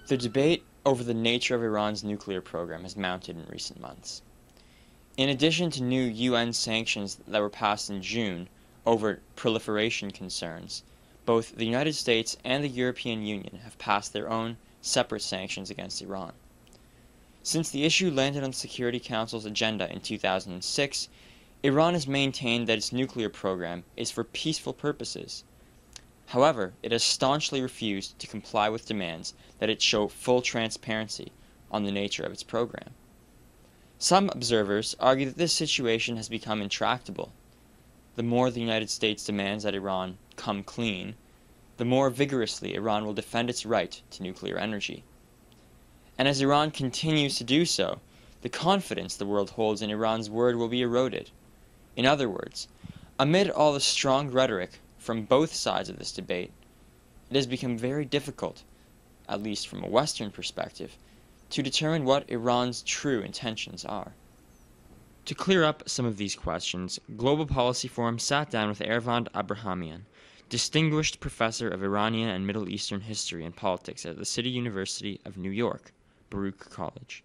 The debate over the nature of Iran's nuclear program has mounted in recent months. In addition to new UN sanctions that were passed in June over proliferation concerns, both the United States and the European Union have passed their own separate sanctions against Iran. Since the issue landed on the Security Council's agenda in 2006, Iran has maintained that its nuclear program is for peaceful purposes. However, it has staunchly refused to comply with demands that it show full transparency on the nature of its program. Some observers argue that this situation has become intractable. The more the United States demands that Iran come clean, the more vigorously Iran will defend its right to nuclear energy. And as Iran continues to do so, the confidence the world holds in Iran's word will be eroded. In other words, amid all the strong rhetoric from both sides of this debate, it has become very difficult, at least from a Western perspective, to determine what Iran's true intentions are. To clear up some of these questions, Global Policy Forum sat down with Ervand Abrahamian, distinguished professor of Iranian and Middle Eastern history and politics at the City University of New York, Baruch College.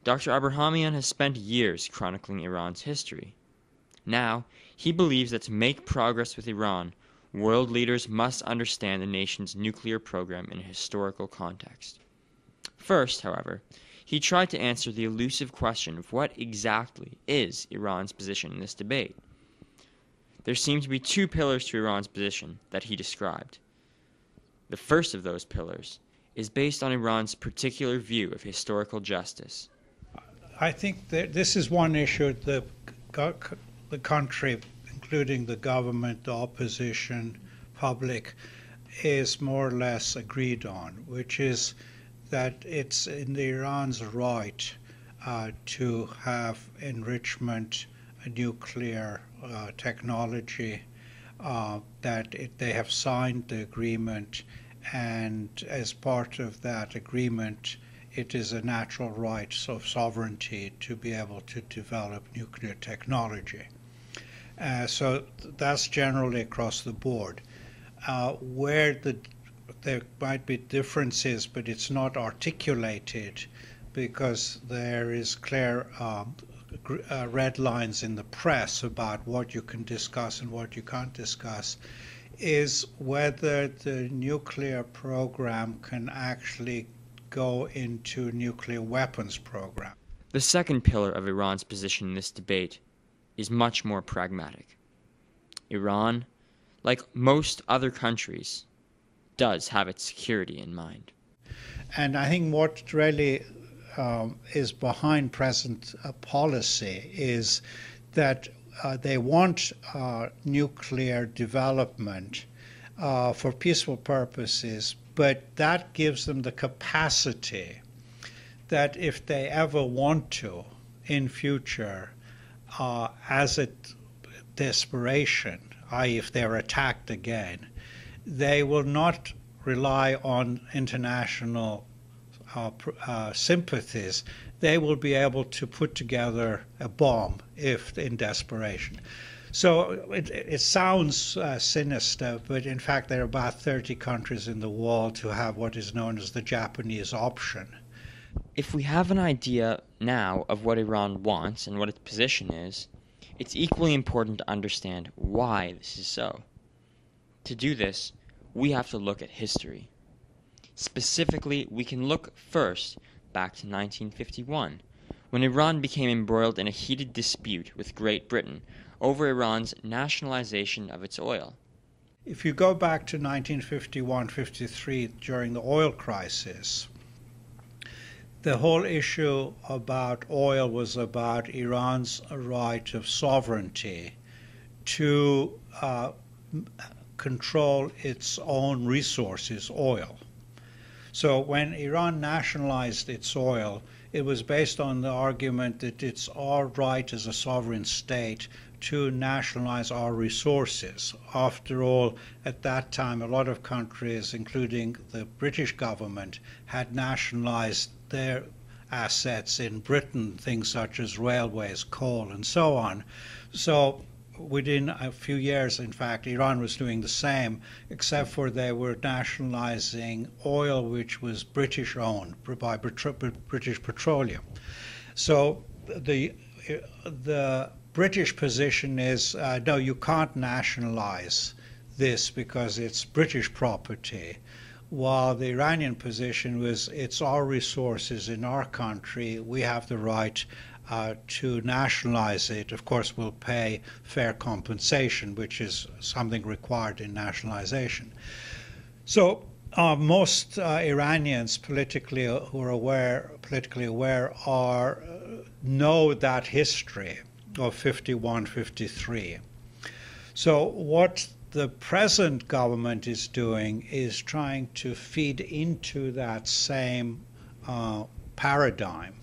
Dr. Abrahamian has spent years chronicling Iran's history. Now, he believes that to make progress with Iran, world leaders must understand the nation's nuclear program in a historical context. First, however, he tried to answer the elusive question of what exactly is Iran's position in this debate. There seem to be two pillars to Iran's position that he described. The first of those pillars is based on Iran's particular view of historical justice. I think that this is one issue the country, including the government, the opposition, public, is more or less agreed on, which is that it's in Iran's right to have enrichment, nuclear technology, that they have signed the agreement, and as part of that agreement, it is a natural right of sovereignty to be able to develop nuclear technology. So that's generally across the board. Where there might be differences, but it's not articulated because there is clear red lines in the press about what you can discuss and what you can't discuss, is whether the nuclear program can actually go into nuclear weapons program. The second pillar of Iran's position in this debate is much more pragmatic. Iran, like most other countries, does have its security in mind. And I think what really is behind present policy is that they want nuclear development for peaceful purposes, but that gives them the capacity that if they ever want to in future, as a desperation, i.e. if they're attacked again, they will not rely on international sympathies. They will be able to put together a bomb if in desperation. So it sounds sinister, but in fact there are about 30 countries in the world who have what is known as the Japanese option. If we have an idea now of what Iran wants and what its position is, it's equally important to understand why this is so. To do this, we have to look at history. Specifically, we can look first back to 1951, when Iran became embroiled in a heated dispute with Great Britain over Iran's nationalization of its oil. If you go back to 1951-53 during the oil crisis, the whole issue about oil was about Iran's right of sovereignty to control its own resources, oil. So when Iran nationalized its oil, it was based on the argument that it's our right as a sovereign state to nationalize our resources. After all, at that time, a lot of countries, including the British government, had nationalized their assets in Britain, things such as railways, coal, and so on. So within a few years, in fact, Iran was doing the same, except for they were nationalizing oil which was British owned by British Petroleum. So the British position is, no, you can't nationalize this because it's British property, while the Iranian position was, it's our resources in our country, we have the right to nationalize it. Of course, we'll pay fair compensation, which is something required in nationalization. So most Iranians politically aware know that history of 51, 53. So what the present government is doing is trying to feed into that same paradigm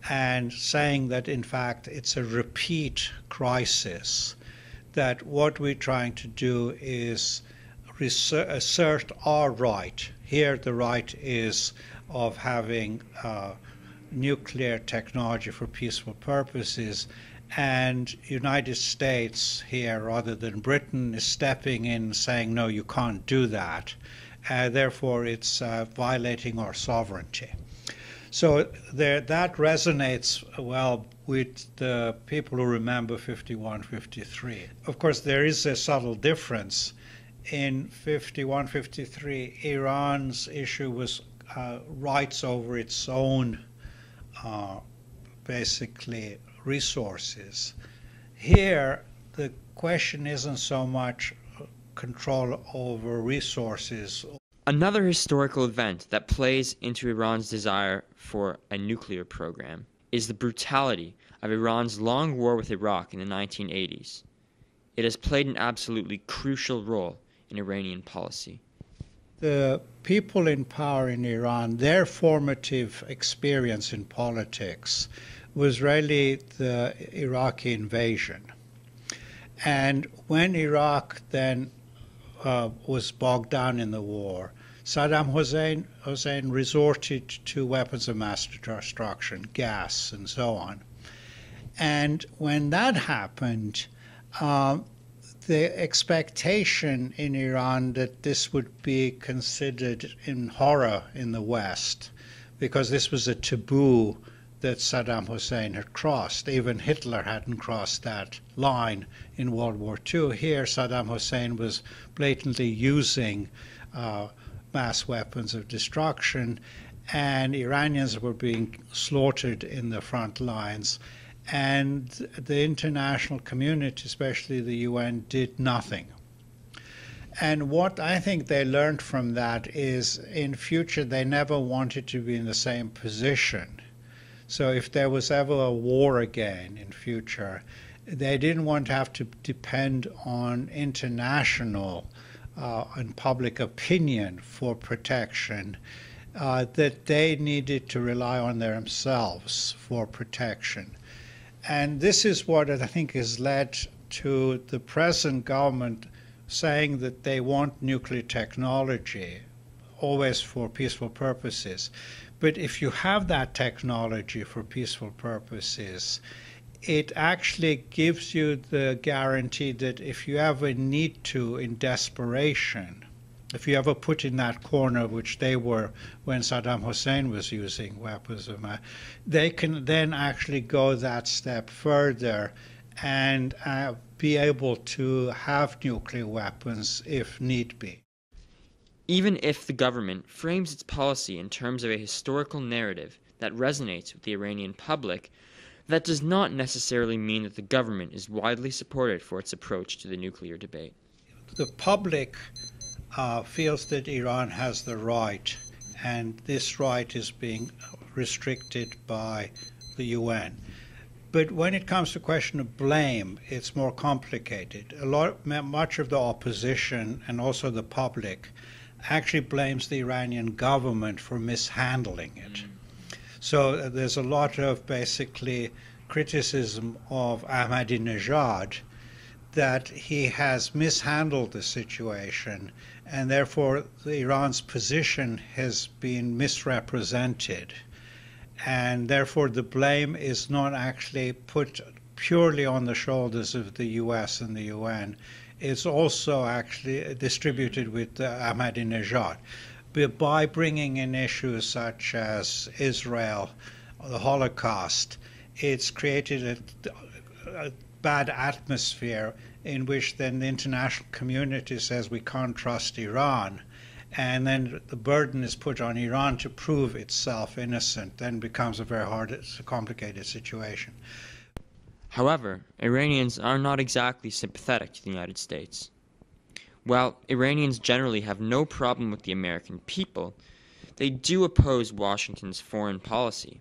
and saying that, in fact, it's a repeat crisis, that what we're trying to do is assert our right. Here the right is of having nuclear technology for peaceful purposes, and United States here, rather than Britain, is stepping in saying, no, you can't do that. Therefore, it's violating our sovereignty. So that resonates well with the people who remember 51, 53. Of course, there is a subtle difference. In 51, 53, Iran's issue was rights over its own, basically, resources. Here, the question isn't so much control over resources. Another historical event that plays into Iran's desire for a nuclear program is the brutality of Iran's long war with Iraq in the 1980s. It has played an absolutely crucial role in Iranian policy. The people in power in Iran, their formative experience in politics was really the Iraqi invasion. And when Iraq then was bogged down in the war, Saddam Hussein resorted to weapons of mass destruction, gas, and so on. And when that happened, the expectation in Iran that this would be considered in horror in the West, because this was a taboo that Saddam Hussein had crossed. Even Hitler hadn't crossed that line in World War II. Here, Saddam Hussein was blatantly using mass weapons of destruction, and Iranians were being slaughtered in the front lines. And the international community, especially the UN, did nothing. And what I think they learned from that is, in future, they never wanted to be in the same position. So if there was ever a war again in future, they didn't want to have to depend on international and public opinion for protection, that they needed to rely on themselves for protection. And this is what I think has led to the present government saying that they want nuclear technology, always for peaceful purposes. But if you have that technology for peaceful purposes, it actually gives you the guarantee that if you ever need to, in desperation, if you ever put in that corner, which they were when Saddam Hussein was using weapons of mass, they can then actually go that step further and be able to have nuclear weapons if need be. Even if the government frames its policy in terms of a historical narrative that resonates with the Iranian public, that does not necessarily mean that the government is widely supported for its approach to the nuclear debate. The public feels that Iran has the right, and this right is being restricted by the UN. But when it comes to the question of blame, it's more complicated. Much of the opposition and also the public actually blames the Iranian government for mishandling it. So there's a lot of basically criticism of Ahmadinejad that he has mishandled the situation, and therefore Iran's position has been misrepresented. And therefore the blame is not actually put purely on the shoulders of the US and the UN. It's also actually distributed with Ahmadinejad. But by bringing in issues such as Israel, the Holocaust, it's created a bad atmosphere in which then the international community says we can't trust Iran. And then the burden is put on Iran to prove itself innocent. Then becomes a very hard, it's a complicated situation. However, Iranians are not exactly sympathetic to the United States. While Iranians generally have no problem with the American people, they do oppose Washington's foreign policy.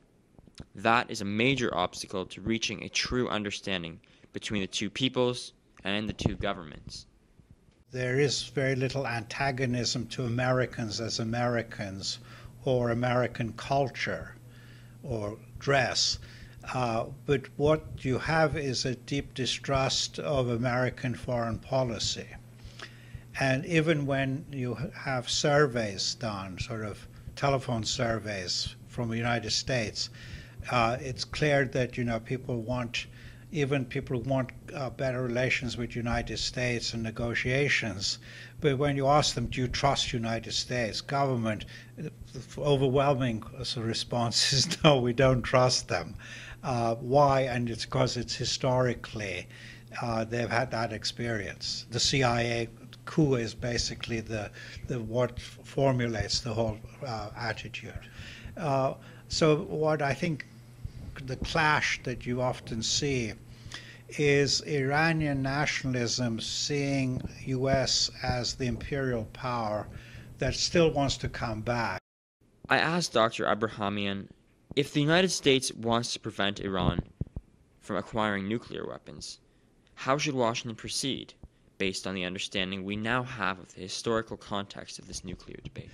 That is a major obstacle to reaching a true understanding between the two peoples and the two governments. There is very little antagonism to Americans as Americans or American culture or dress. But what you have is a deep distrust of American foreign policy. And even when you have surveys done, sort of telephone surveys from the United States, it's clear that people want better relations with the United States and negotiations. But when you ask them, do you trust United States government, the overwhelming response is no, we don't trust them. Why? And it's because it's historically they've had that experience. The CIA coup is basically the what formulates the whole attitude. So what I think the clash that you often see is Iranian nationalism seeing U.S. as the imperial power that still wants to come back. I asked Dr. Abrahamian if the United States wants to prevent Iran from acquiring nuclear weapons, how should Washington proceed based on the understanding we now have of the historical context of this nuclear debate?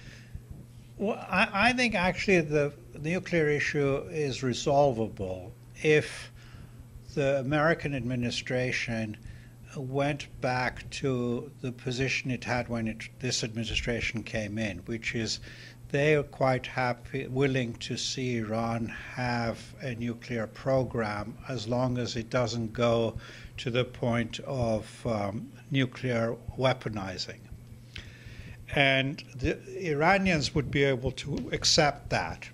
Well, I think actually the nuclear issue is resolvable if the American administration went back to the position it had when this administration came in, which is they are quite willing to see Iran have a nuclear program as long as it doesn't go to the point of nuclear weaponizing. And the Iranians would be able to accept that.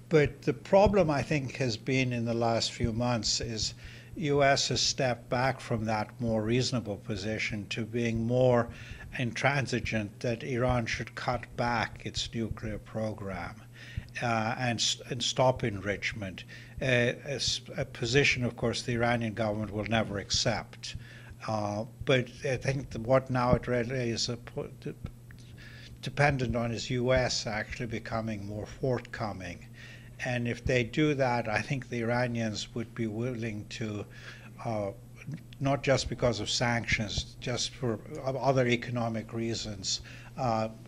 But the problem, I think, has been in the last few months is U.S. has stepped back from that more reasonable position to being more intransigent that Iran should cut back its nuclear program and stop enrichment. A position, of course, the Iranian government will never accept. But I think what now it really is dependent on is U.S. actually becoming more forthcoming. And if they do that, I think the Iranians would be willing to, not just because of sanctions, just for other economic reasons,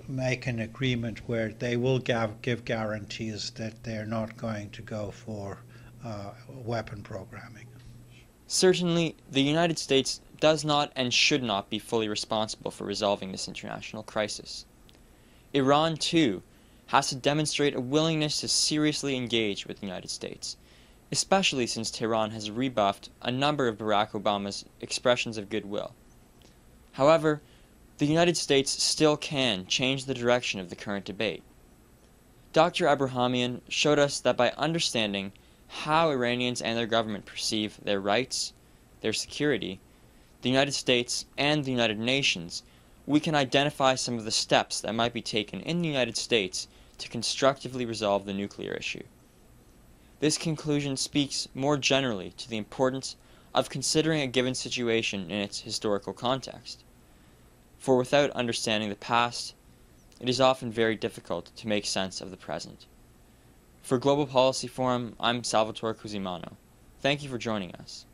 make an agreement where they will give guarantees that they're not going to go for weapon programming. Certainly, the United States does not and should not be fully responsible for resolving this international crisis. Iran, too, has to demonstrate a willingness to seriously engage with the United States, especially since Tehran has rebuffed a number of Barack Obama's expressions of goodwill. However, the United States still can change the direction of the current debate. Dr. Abrahamian showed us that by understanding how Iranians and their government perceive their rights, their security, the United States, and the United Nations, we can identify some of the steps that might be taken in the United States to constructively resolve the nuclear issue. This conclusion speaks more generally to the importance of considering a given situation in its historical context. For without understanding the past, it is often very difficult to make sense of the present. For Global Policy Forum, I'm Salvatore Cusimano. Thank you for joining us.